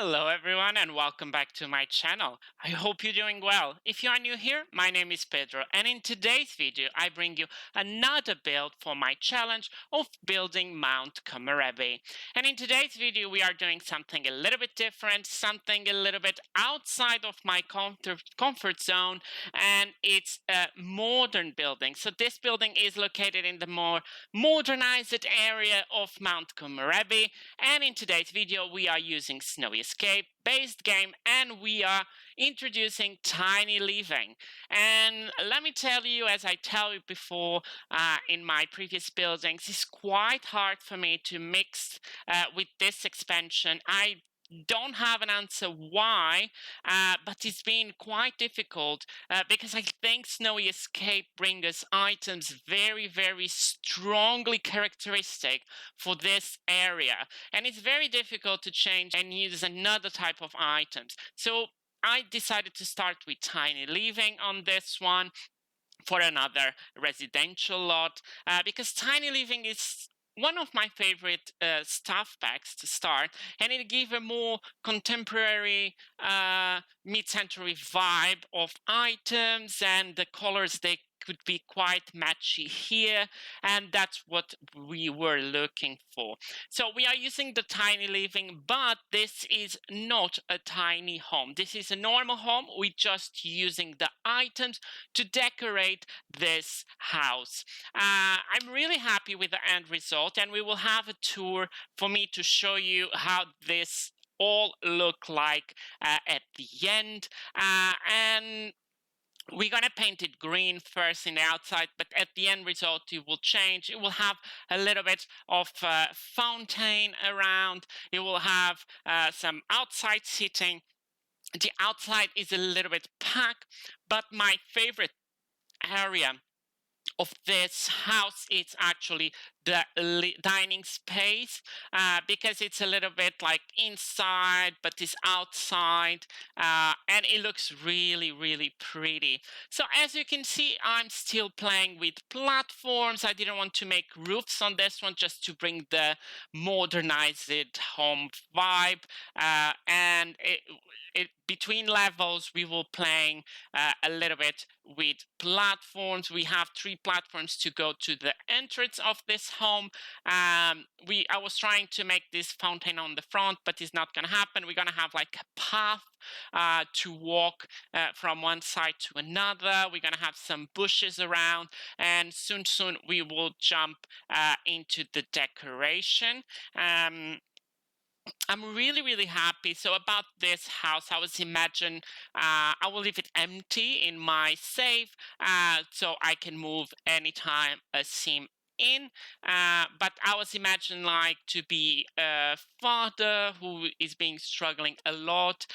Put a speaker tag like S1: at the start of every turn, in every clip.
S1: Hello everyone and welcome back to my channel. I hope you're doing well. If you are new here, my name is Pedro, and in today's video I bring you another build for my challenge of building Mount Komorebi. And in today's video we are doing something a little bit different, something a little bit outside of my comfort zone, and it's a modern building. So this building is located in the more modernized area of Mount Komorebi, and in today's video we are using Snowy Escape based game, and we are introducing tiny living. And let me tell you, as I tell you before in my previous buildings, it's quite hard for me to mix with this expansion. I don't have an answer why, but it's been quite difficult because I think Snowy Escape brings us items very strongly characteristic for this area, and it's very difficult to change and use another type of items. So I decided to start with tiny living on this one for another residential lot because tiny living is one of my favorite stuff packs to start, and it gives a more contemporary mid-century vibe of items, and the colors they could be quite matchy here, and that's what we were looking for. So we are using the tiny living, but this is not a tiny home. This is a normal home. We're just using the items to decorate this house. I'm really happy with the end result, and we will have a tour for me to show you how this all look like at the end. And we're going to paint it green first in the outside, but at the end result it will change. It will have a little bit of fountain around. It will have some outside seating. The outside is a little bit packed, but my favorite area of this house is actually the dining space because it's a little bit like inside but it's outside, and it looks really pretty. So as you can see, I'm still playing with platforms. I didn't want to make roofs on this one, just to bring the modernized home vibe, and between levels we will playing a little bit with platforms. We have 3 platforms to go to the entrance of this home. I was trying to make this fountain on the front, but it's not gonna happen. We're gonna have like a path to walk from one side to another. We're gonna have some bushes around, and soon we will jump into the decoration. I'm really happy. So about this house, I was imagine I will leave it empty in my safe, so I can move anytime a sim in. But I was imagining like to be a father who is being struggling a lot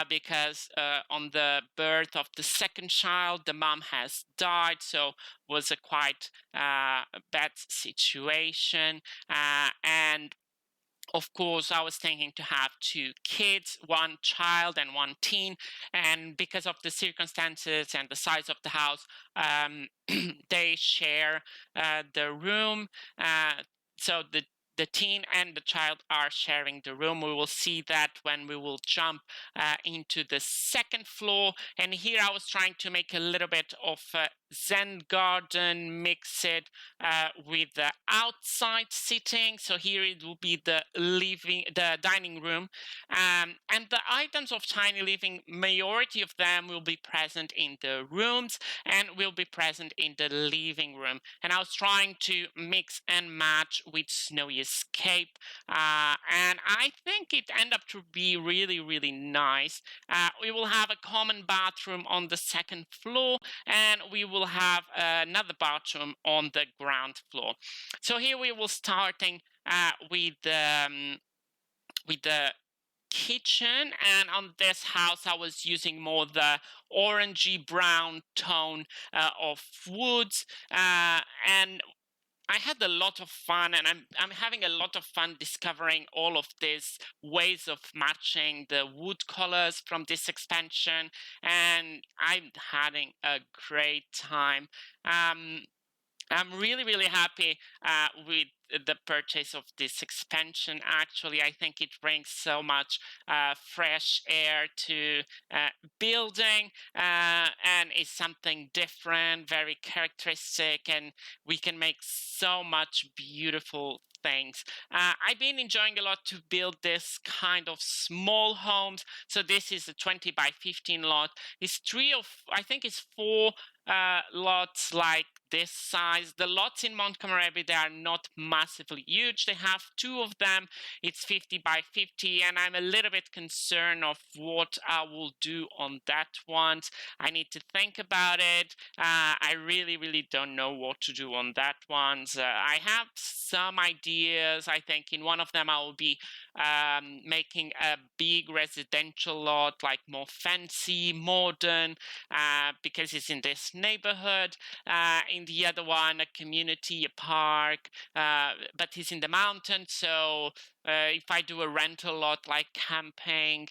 S1: because on the birth of the second child, the mom has died, so was a quite bad situation, and of course, I was thinking to have 2 kids, 1 child and 1 teen, and because of the circumstances and the size of the house, they share the room. So the teen and the child are sharing the room. We will see that when we will jump into the second floor. And here I was trying to make a little bit of Zen garden, mix it with the outside seating. So here it will be the dining room, and the items of tiny living, majority of them will be present in the rooms and will be present in the living room. And I was trying to mix and match with Snowy Escape, and I think it ended up to be really nice. We will have a common bathroom on the second floor, and we will have another bathroom on the ground floor. So here we will starting with the kitchen, and on this house I was using more the orangey brown tone of woods, and I had a lot of fun, and I'm having a lot of fun discovering all of these ways of matching the wood colors from this expansion, and I'm having a great time. I'm really happy with the purchase of this expansion. Actually, I think it brings so much fresh air to building, and is something different, very characteristic, and we can make so much beautiful things. I've been enjoying a lot to build this kind of small homes. So this is a 20 by 15 lot. It's I think it's four lots like this size. The lots in Mt.Komorebi, they are not massively huge. They have two of them. It's 50 by 50, and I'm a little bit concerned of what I will do on that one. I need to think about it. I really don't know what to do on that one. I have some ideas. I think in one of them I will be making a big residential lot, like more fancy, modern, because it's in this neighborhood. In the other one, a community, a park, but it's in the mountains. So if I do a rental lot like camping,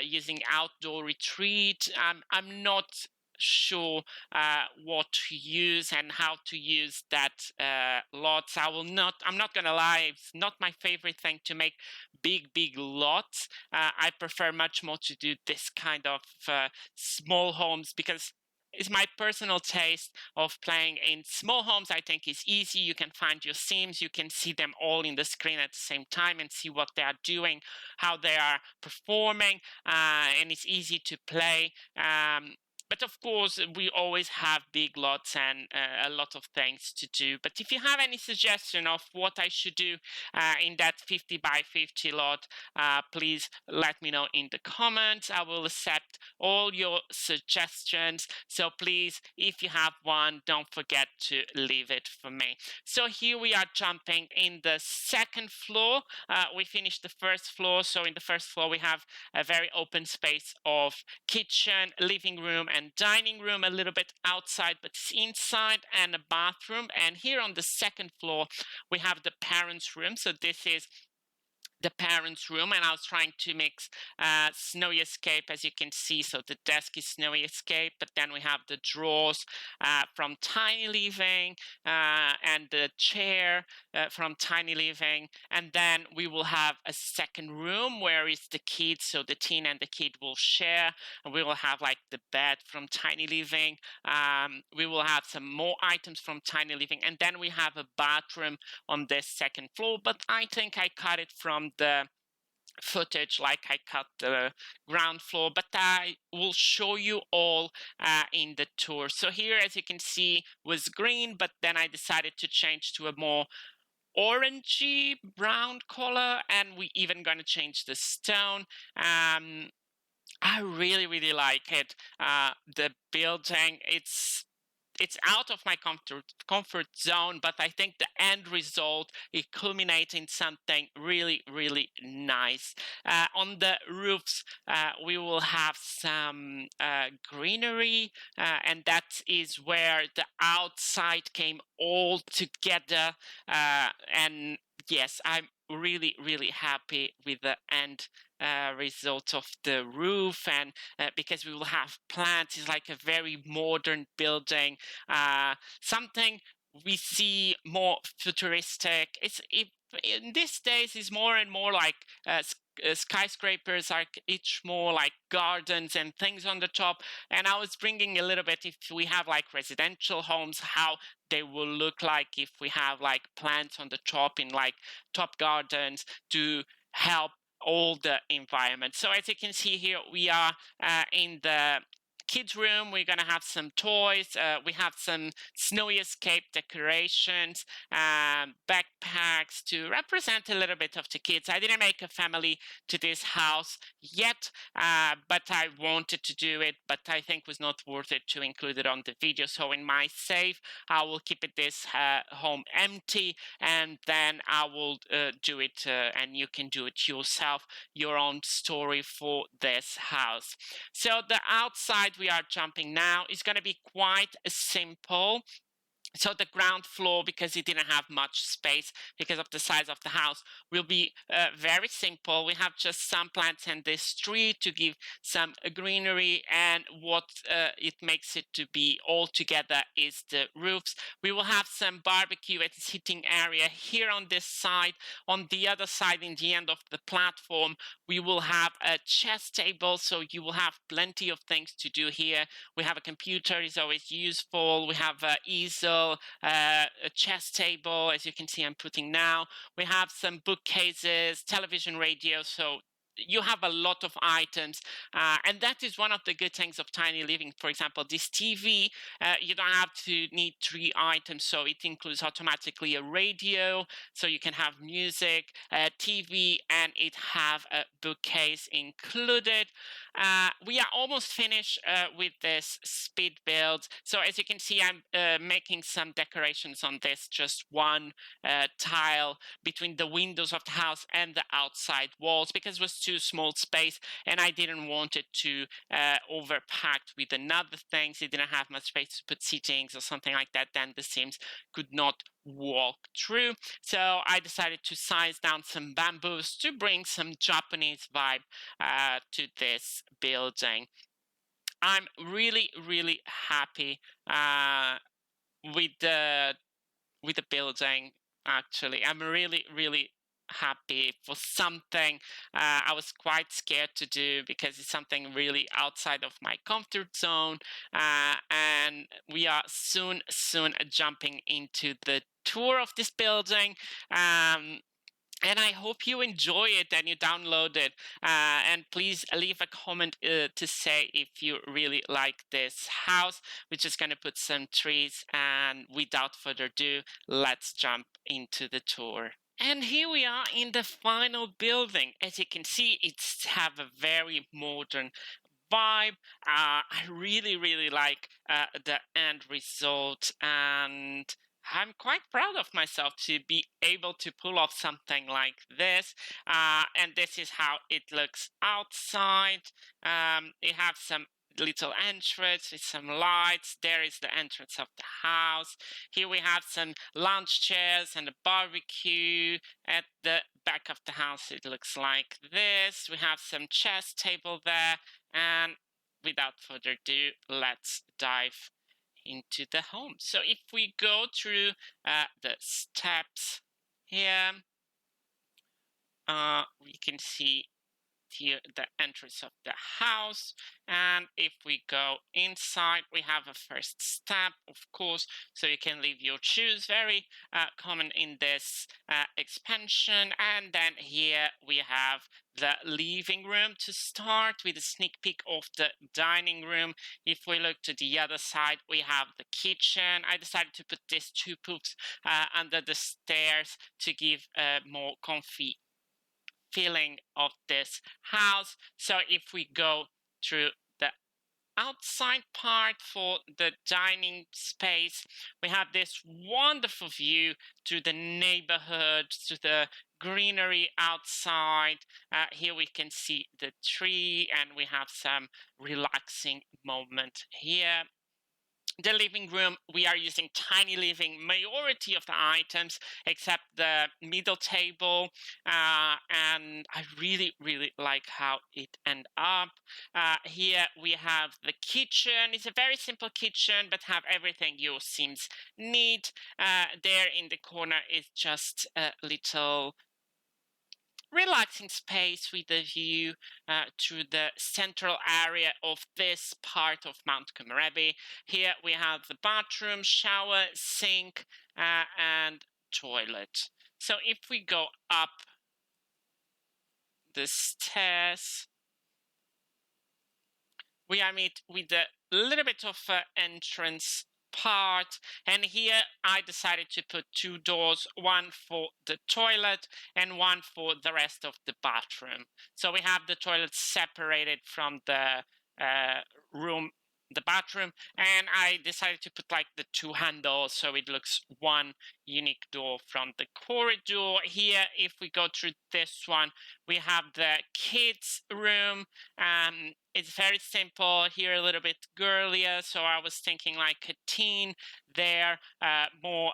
S1: using outdoor retreat, I'm not sure what to use and how to use that lots. I'm not gonna lie, it's not my favorite thing to make big lots. I prefer much more to do this kind of small homes, because it's my personal taste of playing in small homes. I think it's easy. You can find your sims. You can see them all in the screen at the same time and see what they are doing, how they are performing, and it's easy to play. But of course, we always have big lots and a lot of things to do. But if you have any suggestion of what I should do in that 50 by 50 lot, please let me know in the comments. I will accept all your suggestions. So please, if you have one, don't forget to leave it for me. So here we are jumping in the second floor. We finished the first floor. So in the first floor, we have a very open space of kitchen, living room, and dining room, a little bit outside, but it's inside, and a bathroom. And here on the second floor, we have the parents' room. So this is the parents' room, and I was trying to mix Snowy Escape, as you can see. So the desk is Snowy Escape, but then we have the drawers from Tiny Living, and the chair from Tiny Living, and then we will have a second room where is the kids, so the teen and the kid will share, and we will have like the bed from Tiny Living. We will have some more items from Tiny Living, and then we have a bathroom on this second floor, but I think I cut it from the footage like I cut the ground floor, but I will show you all in the tour. So here, as you can see, was green, but then I decided to change to a more orangey brown color, and we even gonna change the stone. I really like it. The building, it's out of my comfort zone, but I think the end result is culminating something really nice. On the roofs, we will have some greenery, and that is where the outside came all together. And yes, I'm really happy with the end result of the roof, and because we will have plants. It's like a very modern building, something we see more futuristic. In these days is more and more like skyscrapers are each more like gardens and things on the top. And I was bringing a little bit, if we have like residential homes, how they will look like if we have like plants on the top in like top gardens to help all the environment. So as you can see here, we are in the kids room. We're gonna have some toys. We have some Snowy Escape decorations, backpacks to represent a little bit of the kids. I didn't make a family to this house yet, but I wanted to do it, but I think it was not worth it to include it on the video. So in my save, I will keep this home empty, and then I will do it, and you can do it yourself, your own story for this house. So the outside we are jumping now is going to be quite simple. So the ground floor, because it didn't have much space because of the size of the house, will be very simple. We have just some plants and this tree to give some greenery, and what it makes it to be all together is the roofs. We will have some barbecue at the sitting area here on this side. On the other side, in the end of the platform, we will have a chess table, so you will have plenty of things to do here. We have a computer, is always useful. We have an easel, a chess table, as you can see I'm putting now. We have some bookcases, television, radio, so you have a lot of items, and that is one of the good things of tiny living. For example, this TV, you don't have to need 3 items, so it includes automatically a radio, so you can have music, TV, and it have a bookcase included. We are almost finished with this speed build. So as you can see, I'm making some decorations on this, just one tile between the windows of the house and the outside walls, because it was too small space and I didn't want it to overpacked with another things. It didn't have much space to put seatings or something like that. Then the Sims could not walk through. So I decided to size down some bamboos to bring some Japanese vibe to this building. I'm really, really happy with the building. Actually, I'm really, really happy for something I was quite scared to do, because it's something really outside of my comfort zone, and we are soon jumping into the tour of this building. And I hope you enjoy it and you download it. And please leave a comment to say if you really like this house. We're just going to put some trees, and without further ado, let's jump into the tour. And here we are in the final building. As you can see, it's have a very modern vibe. I really, really like the end result, and I'm quite proud of myself to be able to pull off something like this. And this is how it looks outside. It has some little entrance with some lights. There is the entrance of the house. Here we have some lounge chairs and a barbecue. At the back of the house, it looks like this. We have some chess table there. And without further ado, let's dive into the home. So if we go through the steps here, we can see here the entrance of the house, and if we go inside, we have a first step, of course, so you can leave your shoes, very common in this expansion. And then here we have the living room to start, with a sneak peek of the dining room. If we look to the other side, we have the kitchen. I decided to put these 2 poofs under the stairs to give a more comfy feeling of this house. So if we go through the outside part for the dining space, we have this wonderful view to the neighborhood, to the greenery outside. Here we can see the tree, and we have some relaxing moment here. The living room, we are using tiny living majority of the items except the middle table, and I really like how it ended up. Here we have the kitchen. It's a very simple kitchen, but have everything your Sims need. There in the corner is just a little relaxing space with a view to the central area of this part of Mt.Komorebi. Here we have the bathroom, shower, sink, and toilet. So if we go up the stairs, we are met with a little bit of entrance part, and here I decided to put 2 doors, one for the toilet and one for the rest of the bathroom. So we have the toilet separated from the room the bathroom, and I decided to put like the two handles so it looks one unique door from the corridor. Here, if we go through this one, we have the kids room. It's very simple here, a little bit girlier, so I was thinking like a teen there, more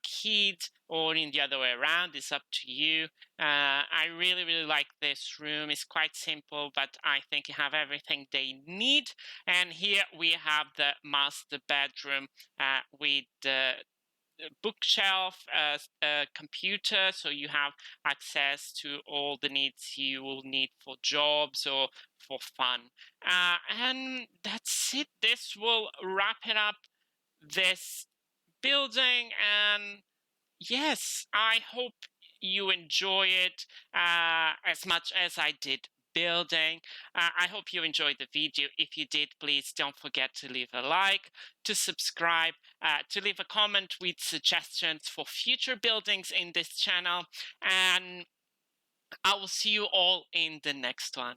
S1: kids, or in the other way around. It's up to you. I really like this room. It's quite simple, but I think you have everything they need. And here we have the master bedroom with the bookshelf, a computer, so you have access to all the needs you will need for jobs or for fun. And that's it. This will wrap it up, this building. And yes, I hope you enjoy it as much as I did building. I hope you enjoyed the video. If you did, please don't forget to leave a like, to subscribe, to leave a comment with suggestions for future buildings in this channel, and I will see you all in the next one.